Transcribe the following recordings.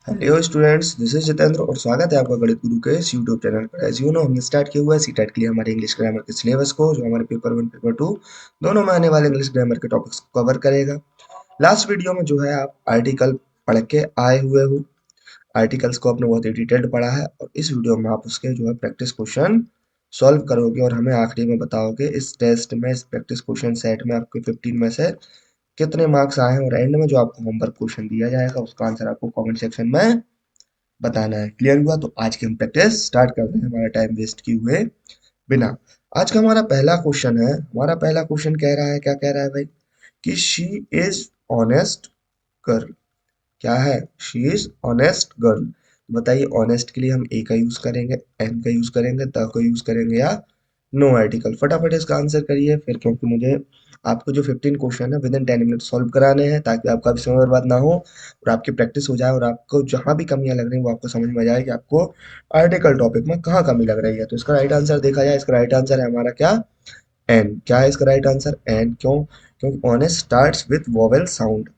Hello students, this is Jitendra और स्वागत है आपका गणित गुरु के इस यूट्यूब चैनल पर। एज यू नो, हमने स्टार्ट किया हुआ है सीटेट के लिए हमारे इंग्लिश ग्रामर के सिलेबस को, जो हमारे पेपर 1 पेपर 2 दोनों में आने वाले इंग्लिश ग्रामर के टॉपिक्स को कवर करेगा। लास्ट वीडियो में जो है आप आर्टिकल पढ़ के आए हुए हो। आर्टिकल्स को आपने बहुत ही डिटेल्ड पढ़ा है और इस वीडियो में आप उसके जो है प्रैक्टिस क्वेश्चन सॉल्व करोगे और हमें आखिरी में बताओगे इस टेस्ट में, इस प्रैक्टिस क्वेश्चन सेट में आपके 15 में से कितने मार्क्स आए हैं। और एंड में जो आपको होमवर्क क्वेश्चन दिया जाएगा उसका आंसर आपको कमेंट सेक्शन में बताना है। क्लियर हुआ? तो आज की हम प्रैक्टिस स्टार्ट करते हैं हमारा टाइम वेस्ट किए हुए बिना। आज का हमारा पहला क्वेश्चन है, हमारा पहला क्वेश्चन कह रहा है, क्या कह रहा है भाई, कि शी इज ऑनेस्ट गर्ल। क्या है? She is honest girl. बताइए, ऑनेस्ट के लिए हम ए का यूज करेंगे, एन का यूज करेंगे, द का यूज करेंगे या नो आर्टिकल? फटाफट इसका आंसर करिए फिर, क्योंकि मुझे आपको जो 15 क्वेश्चन है विद इन 10 मिनट सॉल्व कराने हैं, ताकि आपका भी समय बर्बाद ना हो और आपकी प्रैक्टिस हो जाए और आपको जहां भी कमियां लग रही हैं वो आपको समझ में आ जाए कि आपको आर्टिकल टॉपिक में कहाँ कमी लग रही है। तो इसका राइट आंसर देखा जाए, इसका राइट आंसर है हमारा क्या? एन। क्या है इसका राइट आंसर? एन। क्यों? क्योंकि honest starts with vowel sound.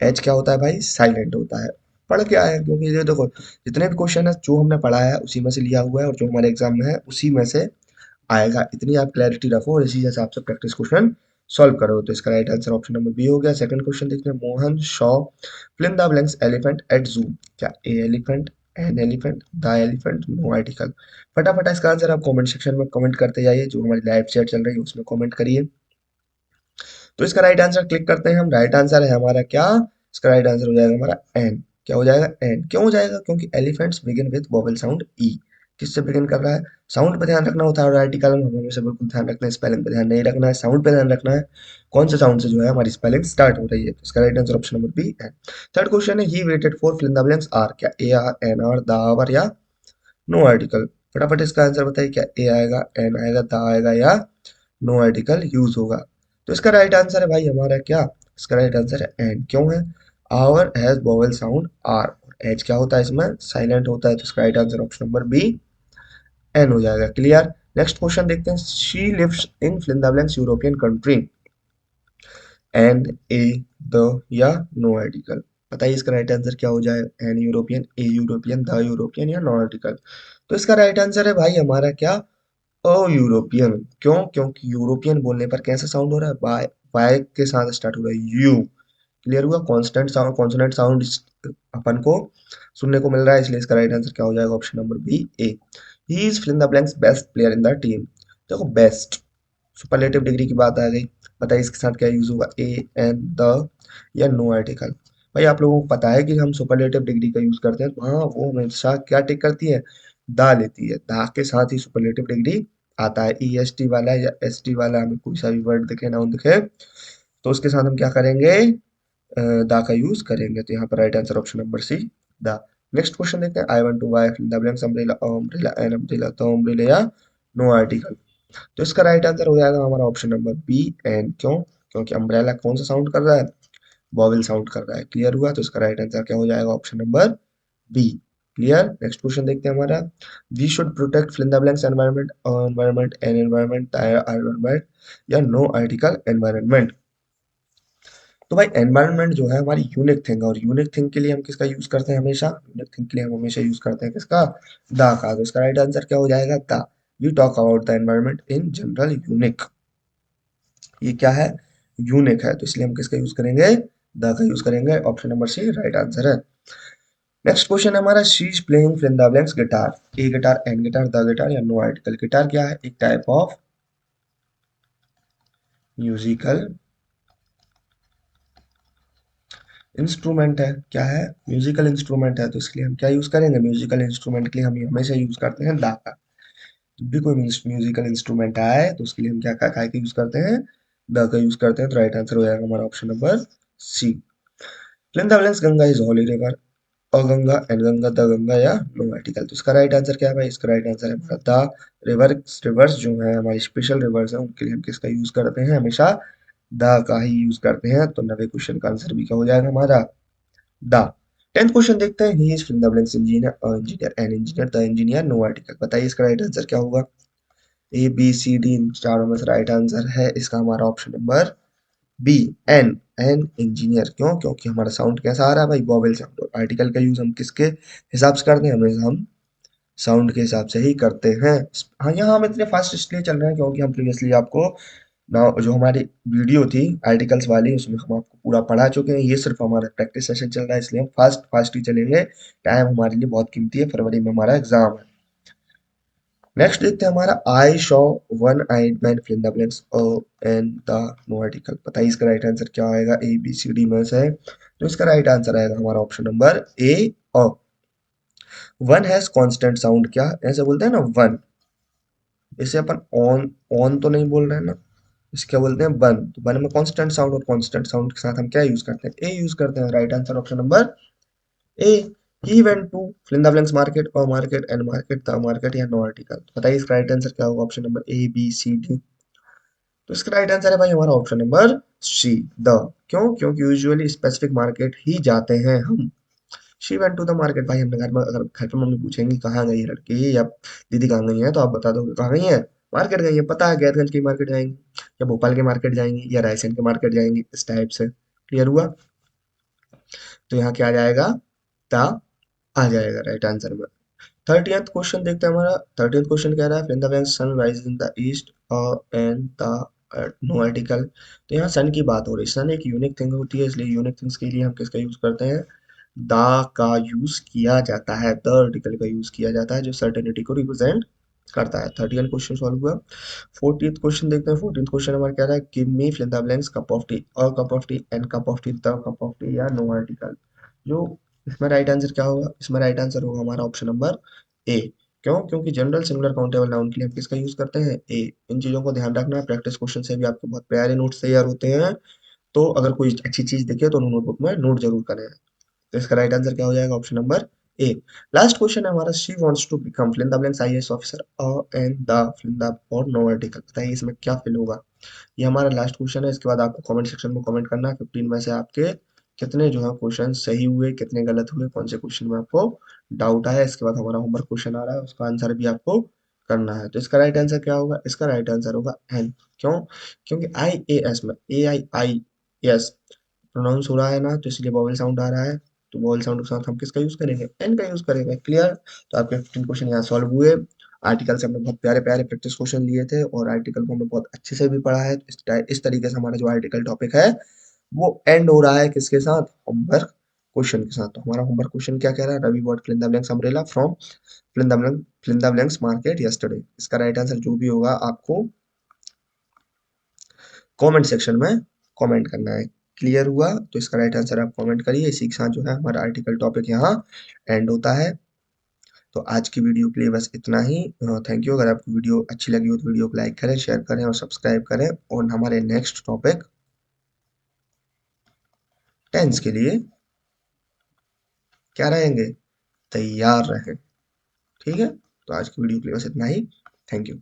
H क्या होता है भाई? साइलेंट होता है। पढ़ के आए हैं, क्योंकि ये देखो जितने भी क्वेश्चन है जो हमने पढ़ा है उसी में से लिया हुआ है और जो हमारे एग्जाम में है उसी में से आएगा। इतनी आप क्लैरिटी रखो और इसी हिसाब से प्रैक्टिस क्वेश्चन सॉल्व करो। तो इसका right answer option number B हो गया। सेकंड क्वेश्चन देखते हैं, Mohan saw fill in the blanks elephant at zoo. क्या a elephant, an elephant, the elephant, no article? फटाफट इसका आंसर आप कमेंट सेक्शन में कमेंट करते जाइए, जो हमारी लाइव चैट चल रही है उसमें कमेंट करिए। तो इसका राइट आंसर क्लिक करते हैं हम। राइट आंसर है हमारा क्या? इसका राइट आंसर हो जाएगा हमारा एन। क्या हो जाएगा? एन। क्यों हो जाएगा? क्योंकि elephants begin with vowel sound E. किससे बिगिन कर रहा है? साउंड पे ध्यान रखना होता है और आर्टिकल में हमें हमेशा बिल्कुल ध्यान रखना है, स्पेलिंग पे ध्यान नहीं रखना है, साउंड पे ध्यान रखना है। कौन से साउंड से जो है हमारी स्पेलिंग स्टार्ट हो रही है? तो इसका right answer option number B है। थर्ड क्वेश्चन है, he waited for fill in the blanks hour. क्या a hour, an hour, the hour या नो आर्टिकल? फटाफट इसका आंसर बताइए, क्या ए आएगा, एन आएगा, द आएगा या नो आर्टिकल यूज होगा? तो इसका राइट आंसर है भाई हमारा क्या? इसका राइट आंसर है एंड। क्यों है? Hour has vowel sound R. H क्या होता है इसमें? साइलेंट होता है। तो इसका right answer option number B an हो जाएगा। क्लियर? नेक्स्ट क्वेश्चन देखते हैं, she lives in fill in the blanks European country. An, a, the या नो आर्टिकल? बताइए इसका राइट आंसर क्या हो जाए? An European, a European, the European या नो आर्टिकल? तो इसका राइट आंसर है भाई हमारा क्या? A European. क्यों? क्योंकि यूरोपियन बोलने पर कैसा साउंड हो रहा है? वाई, वाई के साथ स्टार्ट हो रहा है, यू। क्लियर हुआ? कॉन्स्टेंट साउंड, कॉन्सोनेंट साउंड अपन को सुनने को मिल रहा है, इसलिए इसका राइट आंसर क्या हो जाएगा? Option number B A. He is fill in the blanks best player in the team. देखो, बेस्ट सुपरलेटिव डिग्री की बात आ गई। बताइए इसके साथ क्या यूज होगा? ए, एन, द या नो आर्टिकल? भाई आप लोगों को पता है कि हम सुपरलेटिव डिग्री का यूज करते हैं, तो हाँ वो हमेशा क्या टिक करती है? दा लेती है। दा के साथ ही सुपरलेटिव डिग्री आता है। ई एस टी वाला या एस टी वाला, हमें कोई सा भी वर्ड दिखे, नाउन दिखे, तो उसके साथ हम क्या करेंगे? दा का यूज करेंगे। तो यहाँ पर right answer option number C, the. Next question देखते हैं, I want to buy the blanks umbrella, umbrella, an umbrella, the umbrella या नो आर्टिकल? तो इसका राइट आंसर हो जाएगा हमारा ऑप्शन नंबर बी एन। क्यों? क्योंकि अम्ब्रेला कौन सा साउंड कर रहा है? वॉवेल साउंड कर रहा है। क्लियर हुआ? तो इसका राइट आंसर क्या हो जाएगा? Option number B. Clear? Next question देखते हैं हमारा, we should protect fill in the blanks environment, environment, an environment, environment या नो आर्टिकल एनवायरनमेंट? तो भाई एनवायरनमेंट जो है हमारी यूनिक थिंग है और यूनिक थिंग के लिए हम किसका यूज करते हैं हमेशा? यूनिक थिंग के लिए हम हमेशा यूज करते हैं किसका? दा का। तो इसका राइट आंसर क्या हो जाएगा? The. We talk about the environment in general unique. ये क्या है? यूनिक है, तो इसलिए हम किसका यूज करेंगे? द का यूज करेंगे। Option number C right answer है। नेक्स्ट क्वेश्चन है हमारा, she is playing fill in the blanks guitar. A guitar, an guitar, the guitar या नो आर्टिकल? गिटार क्या है? एक टाइप ऑफ म्यूजिकल इंस्ट्रूमेंट है। क्या है? म्यूजिकल इंस्ट्रूमेंट है। तो इसके लिए हम क्या यूज करेंगे? म्यूजिकल इंस्ट्रूमेंट के लिए हम हमेशा यूज करते हैं दा का। जब भी कोई म्यूजिकल इंस्ट्रूमेंट आए तो उसके लिए हम क्या का यूज करते हैं? द का यूज करते हैं। तो राइट आंसर हो जाएगा हमारा ऑप्शन नंबर सी। वृंदा बैलेंस गंगा इज होली रिवर, और गंगा, एंड गंगा, द गंगा या नो आर्टिकल? तो इसका राइट आंसर क्या है भाई? इसका राइट आंसर है हमारा द रिवर। रिवर्स जो है हमारी स्पेशल रिवर्स है उनके लिए हम किसका यूज करते हैं? हमेशा द का ही यूज करते हैं। तो 90 क्वेश्चन का आंसर भी क्या हो जाएगा हमारा? द। 10th क्वेश्चन देखते हैं, he is fill in the blanks engineer, engineer, an engineer, the engineer, no article? बताइए इसका राइट आंसर क्या होगा? ए बी सी डी इन चारों में से राइट आंसर है इसका हमारा option number B an an engineer. क्यों? क्योंकि हमारा साउंड कैसा आ रहा है भाई, वॉवेल साउंड। और आर्टिकल का यूज हम किसके हिसाब से करते हैं? हमें हम साउंड के हिसाब से ही करते हैं। हाँ, यहाँ हम इतने फास्ट इसलिए चल रहे हैं क्योंकि हम प्रीवियसली आपको ना जो हमारी वीडियो थी आर्टिकल्स वाली, उसमें हम आपको पूरा पढ़ा चुके हैं। ये सिर्फ हमारा प्रैक्टिस सेशन चल रहा है, इसलिए हम फास्ट फास्ट ही चलेंगे। टाइम हमारे लिए बहुत कीमती है, फरवरी में हमारा एग्जाम है। नेक्स्ट देखते हैं हमारा, I saw one eyed man fill in the blanks and the no article. बताइए इसका राइट आंसर क्या आएगा? ए बी सी डी में से है, तो इसका राइट आंसर आएगा हमारा ऑप्शन नंबर ए। और वन हैज कांस्टेंट साउंड, क्या ऐसे बोलते हैं ना वन, इसे अपन ऑन ऑन तो नहीं बोल रहे हैं ना, इसे क्या बोलते हैं? वन। तो वन में कांस्टेंट साउंड, और कांस्टेंट साउंड के साथ हम क्या यूज करते हैं? ए यूज करते हैं। Right answer option number A. He went to fill in the blanks market और market and market the market, या नो आर्टिकल। बताइए इसका राइट आंसर क्या होगा? Option number A B C D. तो इसका राइट आंसर है भाई हमारा ऑप्शन नंबर सी, द। क्यों? क्योंकि यूजुअली स्पेसिफिक मार्केट ही जाते हैं हम। She went to the market. भाई हमने घर में, अगर घर पे मम्मी पूछेंगी कहाँ गई है लड़की या दीदी कहाँ गई है, तो आप बता दो कहाँ गई है, मार्केट गई है। पता है गैरगंज की मार्केट जाएंगी, या भोपाल के मार्केट जाएंगी, या रायसेन के मार्केट जाएंगी, इस टाइप से। क्लियर हुआ? तो यहाँ क्या आ जाएगा? ता आ जाएगा राइट आंसर में। 30th क्वेश्चन देखते हैं हमारा। 30th क्वेश्चन कह रहा है when the sun rises in the east and the no article. तो यहाँ सन की बात हो रही है। सन एक यूनिक थिंग होती है, इसलिए यूनिक थिंग्स के लिए हम किसका यूज करते हैं? द का यूज किया जाता है, द आर्टिकल का यूज किया जाता है, जो सर्टेनिटी को रिप्रेजेंट करता है। 30th क्वेश्चन सॉल्व हुआ। 40th क्वेश्चन देखते हैं। 14th क्वेश्चन हमारा कह रहा है give me fill in the blanks cup of tea, a cup of tea, an cup of tea, the cup of tea, या नो आर्टिकल। जो इसमें राइट आंसर क्या होगा? इसमें राइट आंसर होगा हमारा ऑप्शन नंबर ए। क्यों? क्योंकि जनरल सिंगुलर काउंटेबल नाउन के लिए हम किसका यूज करते हैं? ए। इन चीजों को ध्यान रखना, प्रैक्टिस क्वेश्चन से भी आपके बहुत प्यारे नोट्स तैयार होते हैं। तो अगर कोई अच्छी चीज दिखे तो नोटबुक में नोट जरूर करें। तो इसका राइट आंसर क्या हो जाएगा? Option number A. Last question है हमारा, she wants to become fill in the blanks IAS officer and the fill in the और नो आर्टिकल। बताइए इसमें क्या फिल होगा? ये हमारा लास्ट क्वेश्चन है। इसके बाद आपको कमेंट सेक्शन में कमेंट करना है 15 में से आपके कितने जो है क्वेश्चन सही हुए, कितने गलत हुए, कौन से क्वेश्चन में आपको डाउट आया। इसके बाद हमारा होमवर्क क्वेश्चन आ रहा है, उसका आंसर भी आपको करना है। तो इसका राइट आंसर क्या होगा? इसका राइट आंसर होगा एन। क्यों? क्योंकि आई ए एस में ए आई आई एस प्रोनाउंस हो रहा है ना, तो इसलिए वॉवेल साउंड आ रहा है। तो वॉवेल साउंड के साथ हम किसका यूज करेंगे? एन का यूज करेंगे। क्लियर? तो आपके 15 क्वेश्चन यहाँ सॉल्व हुए। आर्टिकल से हमने बहुत प्यारे प्यारे प्रैक्टिस क्वेश्चन लिए थे, और आर्टिकल को हमने बहुत अच्छे से भी पढ़ा है। तो इस तरीके से हमारा जो आर्टिकल टॉपिक है वो एंड हो रहा है किसके साथ? होमवर्क क्वेश्चन के साथ। तो हमारा होमवर्क क्वेश्चन क्या कह रहा है? Ravi bought fill in the blanks umbrella from fill in the blanks market yesterday. इसका राइट आंसर जो भी होगा आपको कमेंट सेक्शन में कमेंट करना है। क्लियर हुआ? तो इसका राइट आंसर आप कमेंट करिए। इसी के साथ जो है हमारा आर्टिकल टॉपिक यहाँ एंड होता है। तो आज की वीडियो के लिए बस इतना ही। Thank you. अगर आपको वीडियो अच्छी लगी हो तो वीडियो को लाइक करें, शेयर करें और सब्सक्राइब करें। और हमारे नेक्स्ट टॉपिक टेंस के लिए क्या रहेंगे? तैयार रहें। ठीक है? तो आज की वीडियो के लिए बस इतना ही। Thank you.